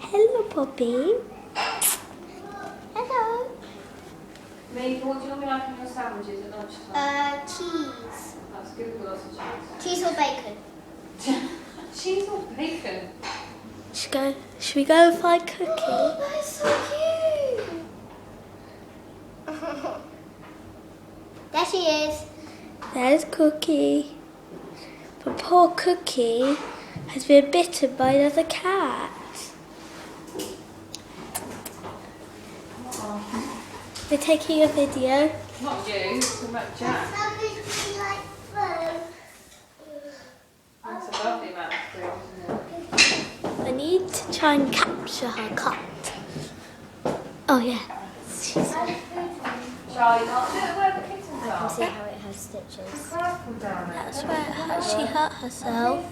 Hello, Poppy. Hello. Maybe what do you normally like in your sandwiches at lunchtime? Cheese. That's good with lots of cheese. Cheese or bacon? Cheese or bacon? Should we go and find Cookie? Oh, that's so cute. There she is. There's Cookie. But poor Cookie has been bitten by another cat. We're taking a video. Not you, it's about Jack. That's a lovely amount of food, isn't it? I need to try and capture her cut. Oh yeah. Charlie, not where the kittens are. See how it has stitches. Careful down there. That's right. She hurt herself.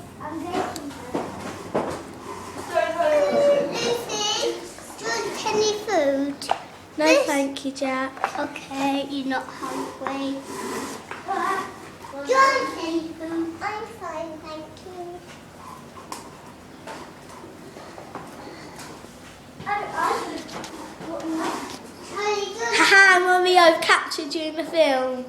Lucy, do you want any food? No, thank you, Jack. Okay, you're not hungry. Do you want any food? I'm fine, thank you. Haha, Mummy, I've captured you in the film.